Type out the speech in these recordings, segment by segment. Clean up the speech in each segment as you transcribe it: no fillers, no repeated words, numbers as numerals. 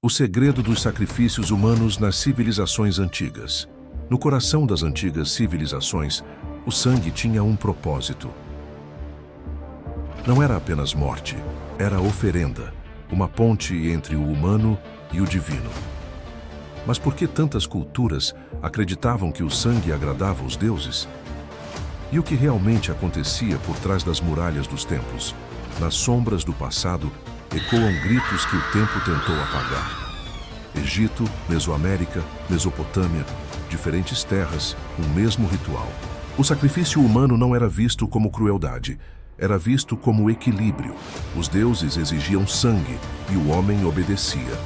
O segredo dos sacrifícios humanos nas civilizações antigas. No coração das antigas civilizações, o sangue tinha um propósito. Não era apenas morte, era oferenda, uma ponte entre o humano e o divino. Mas por que tantas culturas acreditavam que o sangue agradava os deuses? E o que realmente acontecia por trás das muralhas dos templos? Nas sombras do passado, ecoam gritos que o tempo tentou apagar. Egito, Mesoamérica, Mesopotâmia, diferentes terras, um mesmo ritual. O sacrifício humano não era visto como crueldade, era visto como equilíbrio. Os deuses exigiam sangue e o homem obedecia.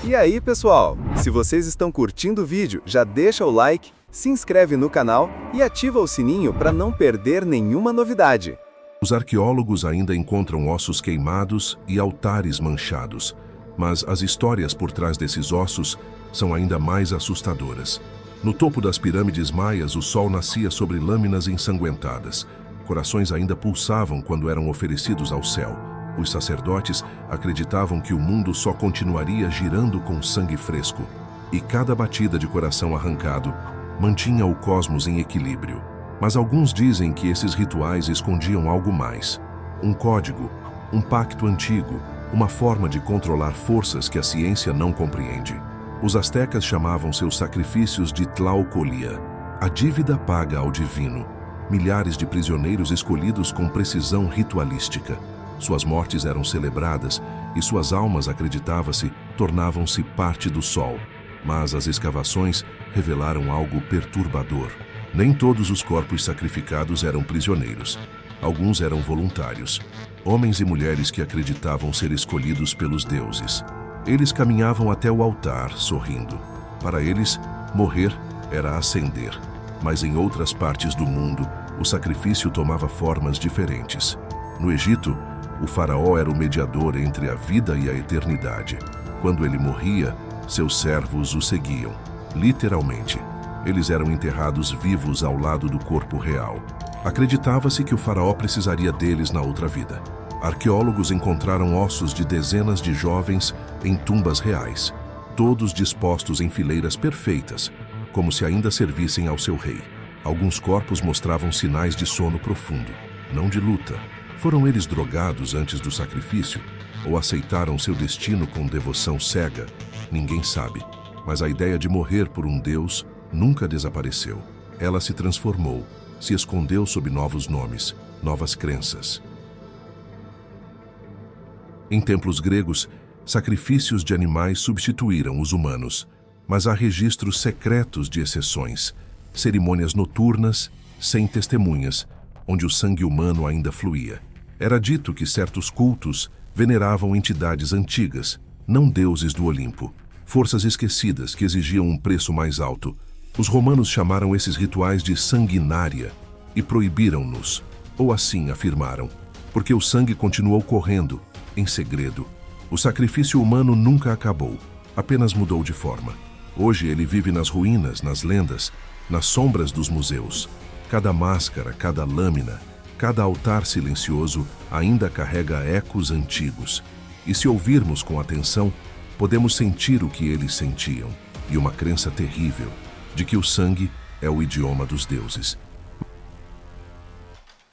E aí, pessoal? Se vocês estão curtindo o vídeo, já deixa o like, se inscreve no canal e ativa o sininho para não perder nenhuma novidade. Os arqueólogos ainda encontram ossos queimados e altares manchados, mas as histórias por trás desses ossos são ainda mais assustadoras. No topo das pirâmides maias, o sol nascia sobre lâminas ensanguentadas. Corações ainda pulsavam quando eram oferecidos ao céu. Os sacerdotes acreditavam que o mundo só continuaria girando com sangue fresco, e cada batida de coração arrancado mantinha o cosmos em equilíbrio. Mas alguns dizem que esses rituais escondiam algo mais. Um código, um pacto antigo, uma forma de controlar forças que a ciência não compreende. Os astecas chamavam seus sacrifícios de Tlaocolia, a dívida paga ao divino. Milhares de prisioneiros escolhidos com precisão ritualística. Suas mortes eram celebradas e suas almas, acreditava-se, tornavam-se parte do sol. Mas as escavações revelaram algo perturbador. Nem todos os corpos sacrificados eram prisioneiros. Alguns eram voluntários. Homens e mulheres que acreditavam ser escolhidos pelos deuses. Eles caminhavam até o altar, sorrindo. Para eles, morrer era ascender. Mas em outras partes do mundo, o sacrifício tomava formas diferentes. No Egito, o faraó era o mediador entre a vida e a eternidade. Quando ele morria, seus servos o seguiam. Literalmente, eles eram enterrados vivos ao lado do corpo real. Acreditava-se que o faraó precisaria deles na outra vida. Arqueólogos encontraram ossos de dezenas de jovens em tumbas reais, todos dispostos em fileiras perfeitas, como se ainda servissem ao seu rei. Alguns corpos mostravam sinais de sono profundo, não de luta. Foram eles drogados antes do sacrifício ou aceitaram seu destino com devoção cega? Ninguém sabe, mas a ideia de morrer por um deus nunca desapareceu. Ela se transformou, se escondeu sob novos nomes, novas crenças. Em templos gregos, sacrifícios de animais substituíram os humanos, mas há registros secretos de exceções, cerimônias noturnas, sem testemunhas, onde o sangue humano ainda fluía. Era dito que certos cultos veneravam entidades antigas, não deuses do Olimpo, forças esquecidas que exigiam um preço mais alto. Os romanos chamaram esses rituais de sanguinária e proibiram-nos, ou assim afirmaram, porque o sangue continuou correndo, em segredo. O sacrifício humano nunca acabou, apenas mudou de forma. Hoje ele vive nas ruínas, nas lendas, nas sombras dos museus. Cada máscara, cada lâmina, cada altar silencioso ainda carrega ecos antigos. E se ouvirmos com atenção, podemos sentir o que eles sentiam, e uma crença terrível de que o sangue é o idioma dos deuses.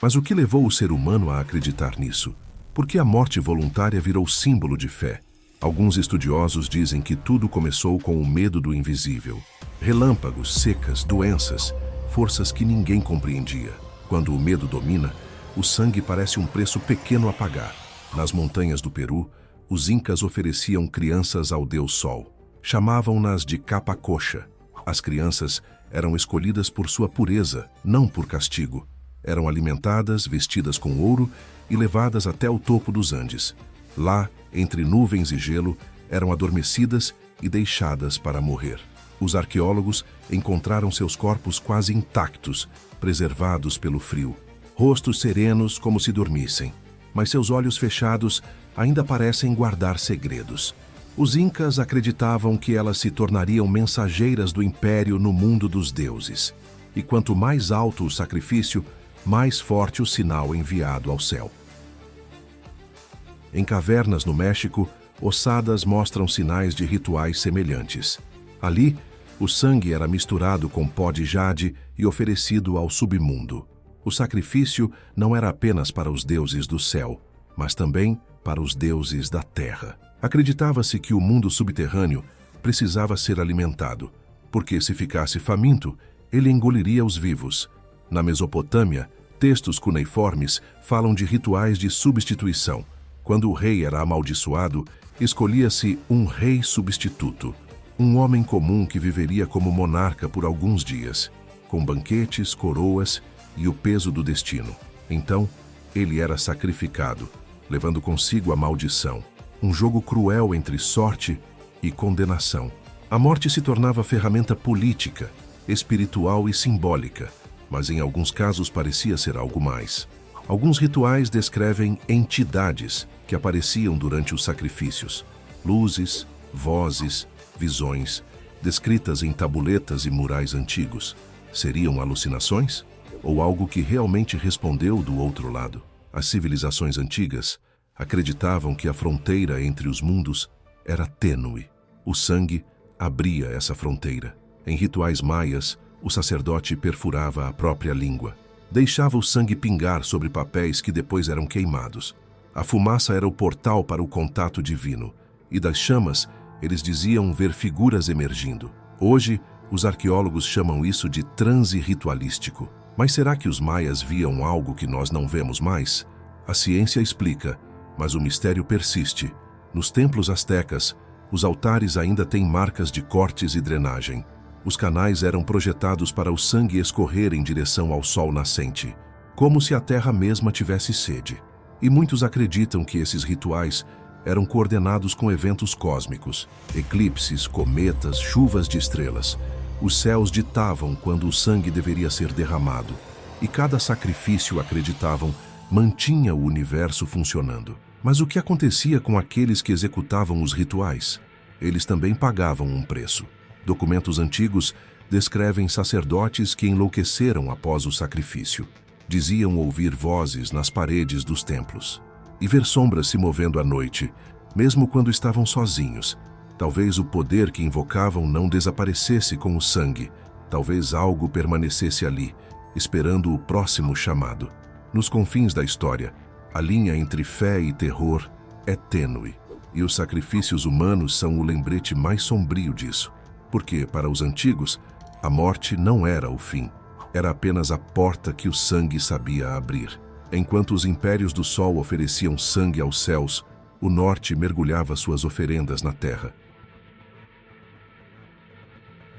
Mas o que levou o ser humano a acreditar nisso? Por que a morte voluntária virou símbolo de fé? Alguns estudiosos dizem que tudo começou com o medo do invisível. Relâmpagos, secas, doenças, forças que ninguém compreendia. Quando o medo domina, o sangue parece um preço pequeno a pagar. Nas montanhas do Peru, os incas ofereciam crianças ao deus Sol. Chamavam-nas de capacocha. As crianças eram escolhidas por sua pureza, não por castigo. Eram alimentadas, vestidas com ouro e levadas até o topo dos Andes. Lá, entre nuvens e gelo, eram adormecidas e deixadas para morrer. Os arqueólogos encontraram seus corpos quase intactos, preservados pelo frio. Rostos serenos como se dormissem, mas seus olhos fechados ainda parecem guardar segredos. Os incas acreditavam que elas se tornariam mensageiras do império no mundo dos deuses. E quanto mais alto o sacrifício, mais forte o sinal enviado ao céu. Em cavernas no México, ossadas mostram sinais de rituais semelhantes. Ali, o sangue era misturado com pó de jade e oferecido ao submundo. O sacrifício não era apenas para os deuses do céu, mas também para os deuses da terra. Acreditava-se que o mundo subterrâneo precisava ser alimentado, porque se ficasse faminto, ele engoliria os vivos. Na Mesopotâmia, textos cuneiformes falam de rituais de substituição. Quando o rei era amaldiçoado, escolhia-se um rei substituto, um homem comum que viveria como monarca por alguns dias, com banquetes, coroas e o peso do destino. Então, ele era sacrificado, levando consigo a maldição, um jogo cruel entre sorte e condenação. A morte se tornava ferramenta política, espiritual e simbólica, mas em alguns casos parecia ser algo mais. Alguns rituais descrevem entidades que apareciam durante os sacrifícios, luzes, vozes, visões, descritas em tabuletas e murais antigos. Seriam alucinações? Ou algo que realmente respondeu do outro lado? As civilizações antigas acreditavam que a fronteira entre os mundos era tênue. O sangue abria essa fronteira. Em rituais maias, o sacerdote perfurava a própria língua. Deixava o sangue pingar sobre papéis que depois eram queimados. A fumaça era o portal para o contato divino, e das chamas, eles diziam ver figuras emergindo. Hoje, os arqueólogos chamam isso de transe ritualístico. Mas será que os maias viam algo que nós não vemos mais? A ciência explica, mas o mistério persiste. Nos templos astecas, os altares ainda têm marcas de cortes e drenagem. Os canais eram projetados para o sangue escorrer em direção ao sol nascente, como se a terra mesma tivesse sede. E muitos acreditam que esses rituais eram coordenados com eventos cósmicos, eclipses, cometas, chuvas de estrelas. Os céus ditavam quando o sangue deveria ser derramado, e cada sacrifício, acreditavam, mantinha o universo funcionando. Mas o que acontecia com aqueles que executavam os rituais? Eles também pagavam um preço. Documentos antigos descrevem sacerdotes que enlouqueceram após o sacrifício. Diziam ouvir vozes nas paredes dos templos e ver sombras se movendo à noite, mesmo quando estavam sozinhos. Talvez o poder que invocavam não desaparecesse com o sangue. Talvez algo permanecesse ali, esperando o próximo chamado. Nos confins da história, a linha entre fé e terror é tênue, e os sacrifícios humanos são o lembrete mais sombrio disso. Porque, para os antigos, a morte não era o fim. Era apenas a porta que o sangue sabia abrir. Enquanto os impérios do sol ofereciam sangue aos céus, o norte mergulhava suas oferendas na terra.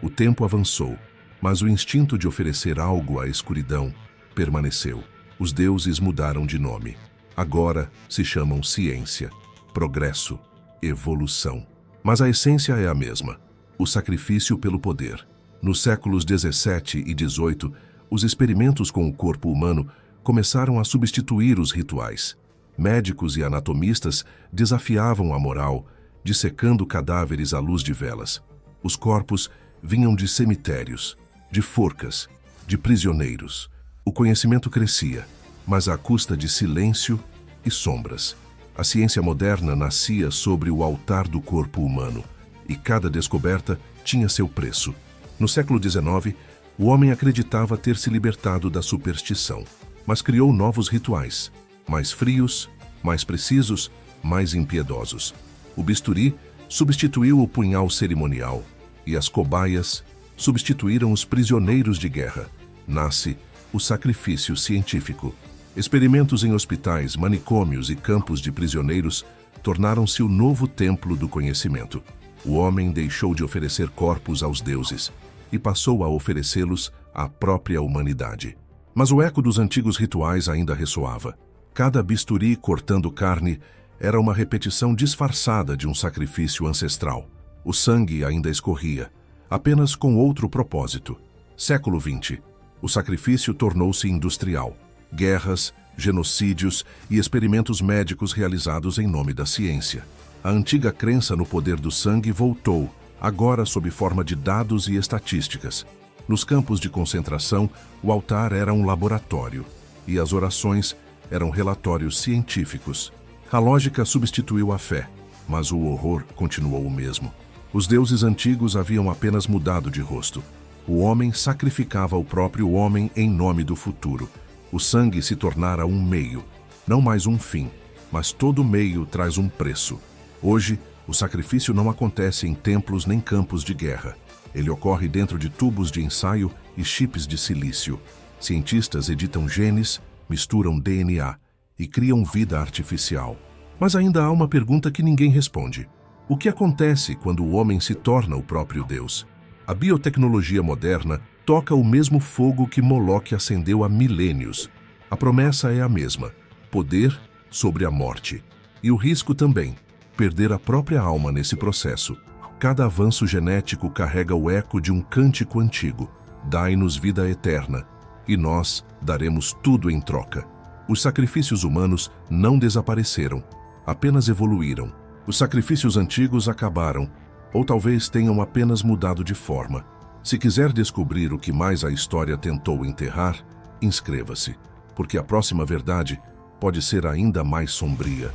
O tempo avançou, mas o instinto de oferecer algo à escuridão permaneceu. Os deuses mudaram de nome. Agora se chamam ciência, progresso, evolução. Mas a essência é a mesma: o sacrifício pelo poder. Nos séculos 17 e 18, os experimentos com o corpo humano começaram a substituir os rituais. Médicos e anatomistas desafiavam a moral, dissecando cadáveres à luz de velas. Os corpos vinham de cemitérios, de forcas, de prisioneiros. O conhecimento crescia, mas à custa de silêncio e sombras. A ciência moderna nascia sobre o altar do corpo humano, e cada descoberta tinha seu preço. No século XIX, o homem acreditava ter se libertado da superstição, mas criou novos rituais, mais frios, mais precisos, mais impiedosos. O bisturi substituiu o punhal cerimonial, e as cobaias substituíram os prisioneiros de guerra. Nasce o sacrifício científico. Experimentos em hospitais, manicômios e campos de prisioneiros tornaram-se o novo templo do conhecimento. O homem deixou de oferecer corpos aos deuses e passou a oferecê-los à própria humanidade. Mas o eco dos antigos rituais ainda ressoava. Cada bisturi cortando carne era uma repetição disfarçada de um sacrifício ancestral. O sangue ainda escorria, apenas com outro propósito. Século XX. O sacrifício tornou-se industrial. Guerras, genocídios e experimentos médicos realizados em nome da ciência. A antiga crença no poder do sangue voltou, agora sob forma de dados e estatísticas. Nos campos de concentração, o altar era um laboratório, e as orações eram relatórios científicos. A lógica substituiu a fé. Mas o horror continuou o mesmo. Os deuses antigos haviam apenas mudado de rosto. O homem sacrificava o próprio homem em nome do futuro. O sangue se tornara um meio, não mais um fim, mas todo meio traz um preço. Hoje, o sacrifício não acontece em templos nem campos de guerra. Ele ocorre dentro de tubos de ensaio e chips de silício. Cientistas editam genes, misturam DNA e criam vida artificial. Mas ainda há uma pergunta que ninguém responde. O que acontece quando o homem se torna o próprio Deus? A biotecnologia moderna toca o mesmo fogo que Moloque acendeu há milênios. A promessa é a mesma: poder sobre a morte. E o risco também: perder a própria alma nesse processo. Cada avanço genético carrega o eco de um cântico antigo: dai-nos vida eterna, e nós daremos tudo em troca. Os sacrifícios humanos não desapareceram, apenas evoluíram. Os sacrifícios antigos acabaram, ou talvez tenham apenas mudado de forma. Se quiser descobrir o que mais a história tentou enterrar, inscreva-se, porque a próxima verdade pode ser ainda mais sombria.